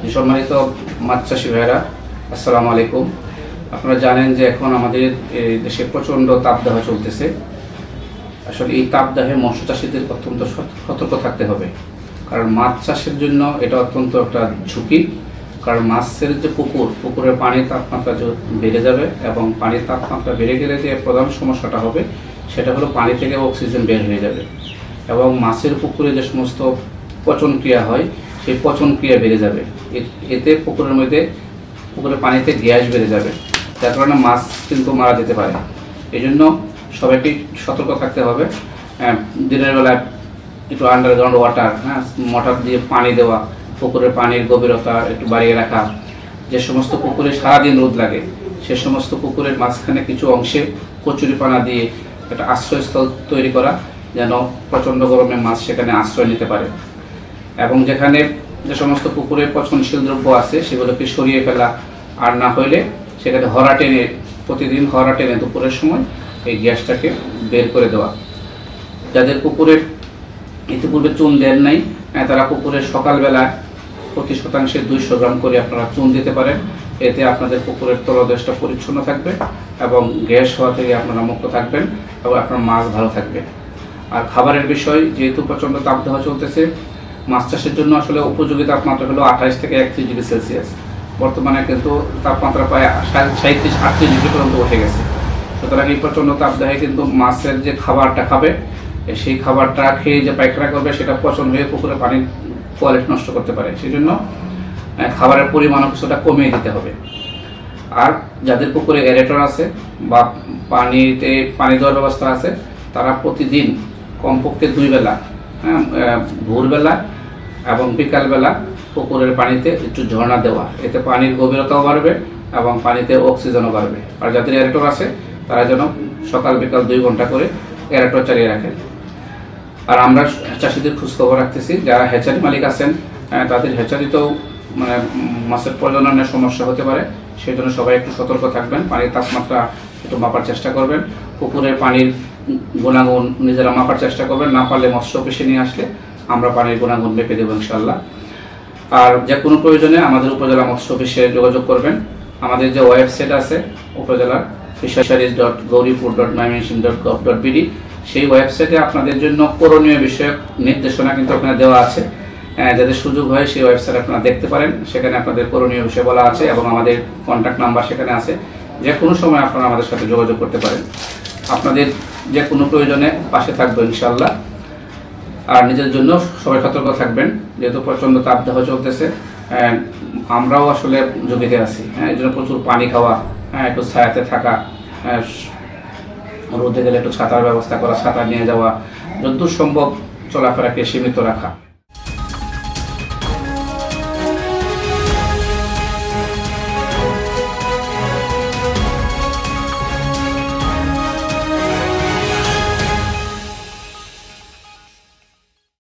সম্মানিত মাছ চাষী ভাইয়েরা, আসসালামু আলাইকুম। আপনারা জানেন যে এখন আমাদের দেশে প্রচণ্ড তাপদাহ চলতেছে। আসলে এই তাপদাহে মৎস্য চাষীদের অত্যন্ত সতর্ক থাকতে হবে, কারণ মাছ চাষের জন্য এটা অত্যন্ত একটা ঝুঁকি। কারণ মাছের যে পুকুরের পানির তাপমাত্রা বেড়ে যাবে, এবং পানির তাপমাত্রা বেড়ে গেলে যে প্রধান সমস্যাটা হবে সেটা হলো পানি থেকে অক্সিজেন বের হয়ে যাবে, এবং মাছের পুকুরে যে সমস্ত পচন ক্রিয়া হয় সেই পচন ক্রিয়া বেড়ে যাবে। এতে পুকুরের পানিতে গ্যাস বেড়ে যাবে, যার কারণে মাছ কিন্তু মারা যেতে পারে। এই জন্য সবাইকে সতর্ক থাকতে হবে। দিনের বেলায় একটু আন্ডারগ্রাউন্ড ওয়াটার, মোটর দিয়ে পানি দেওয়া, পুকুরের পানির গভীরতা একটু বাড়িয়ে রাখা। যে সমস্ত পুকুরে সারাদিন রোদ লাগে সে সমস্ত পুকুরের মাঝখানে কিছু অংশে কচুরিপানা দিয়ে একটা আশ্রয়স্থল তৈরি করা, যেন প্রচণ্ড গরমে মাছ সেখানে আশ্রয় নিতে পারে। এবং যেখানে যে সমস্ত পুকুরে পচনশীল দ্রব্য আছে সেগুলোকে সরিয়ে ফেলা, আর না হইলে সেখানে প্রতিদিন হরা টেনে দুপুরের সময় এই গ্যাসটাকে বের করে দেওয়া। যাদের পুকুরে ইতিপূর্বে চুন দেন নাই, তারা পুকুরের সকালবেলায় প্রতি শতাংশে 200 গ্রাম করে আপনারা চুন দিতে পারেন। এতে আপনাদের পুকুরের তলদেশটা পরিচ্ছন্ন থাকবে এবং গ্যাস হওয়া থেকে আপনারা মুক্ত থাকবেন, এবং আপনার মাছ ভালো থাকবে। আর খাবারের বিষয়, যেহেতু প্রচণ্ড তাপদাহ চলতেছে, মাছ চাষের জন্য আসলে উপযোগী তাপমাত্রা হলো 28 থেকে 31 ডিগ্রি সেলসিয়াস। বর্তমানে কিন্তু তাপমাত্রা প্রায় 37-38 ডিগ্রি পর্যন্ত উঠে গেছে। সুতরাং এই প্রচণ্ড তাপদাহে কিন্তু মাছের যে খাবারটা খাবে, সেই খাবারটা খেয়ে যে পায়খানা করবে সেটা পচন হয়ে পুকুরে পানির কোয়ালিটি নষ্ট করতে পারে। সেই জন্য খাবারের পরিমাণও কিছুটা কমিয়ে দিতে হবে। আর যাদের পুকুরে এরেটর আছে বা পানি দেওয়ার ব্যবস্থা আছে, তারা প্রতিদিন কমপক্ষে 2 বেলা, ভোরবেলা এবং বিকালবেলা পুকুরের পানিতে একটু ঝর্ণা দেওয়া। এতে পানির গভীরতাও বাড়বে এবং পানিতে অক্সিজেনও বাড়বে। আর যাদের এরেটর আছে তারা যেন সকাল বিকাল 2 ঘন্টা করে এরেটর চালিয়ে রাখেন। আর আমরা চাষিদের খোঁজখবর রাখতেছি, যারা হ্যাচারি মালিক আছেন তাদের হ্যাচারিতেও মাছের প্রজননের সমস্যা হতে পারে। সেই জন্য সবাই একটু সতর্ক থাকবেন, পানির তাপমাত্রা একটু মাপার চেষ্টা করবেন, পুকুরের পানির গুণাগুণ নিজেরা মাপার চেষ্টা করবেন। না পারলে মৎস্য অফিসে নিয়ে আসলে আমরা পানির গুণাগুণ মেপে দেবো ইনশাল্লাহ। আর যে কোনো প্রয়োজনে আমাদের উপজেলা মৎস্য অফিসে যোগাযোগ করবেন। আমাদের যে ওয়েবসাইট আছে উপজেলার fisheries.gauripur.mymensingh.gov.bd, সেই ওয়েবসাইটে আপনাদের জন্য করণীয় বিষয়ক নির্দেশনা কিন্তু ওখানে দেওয়া আছে। যাদের সুযোগ হয় সেই ওয়েবসাইট আপনারা দেখতে পারেন, সেখানে আপনাদের করণীয় বিষয় বলা আছে, এবং আমাদের কন্ট্যাক্ট নাম্বার সেখানে আছে। যে কোনো সময় আপনারা আমাদের সাথে যোগাযোগ করতে পারেন। আপনাদের যে কোনো প্রয়োজনে পাশে থাকবো ইনশাল্লাহ। আর নিজের জন্য সবাই সতর্ক থাকবেন, যেহেতু প্রচণ্ড তাপদাহ চলতেছে, আমরাও আসলে ঝুঁকিতে আছি। এই জন্য প্রচুর পানি খাওয়া, একটু ছায়াতে থাকা, রোদে গেলে একটু ছাতার ব্যবস্থা করা, ছাতা নিয়ে যাওয়া, যতদূর সম্ভব চলাফেরাকে সীমিত রাখা।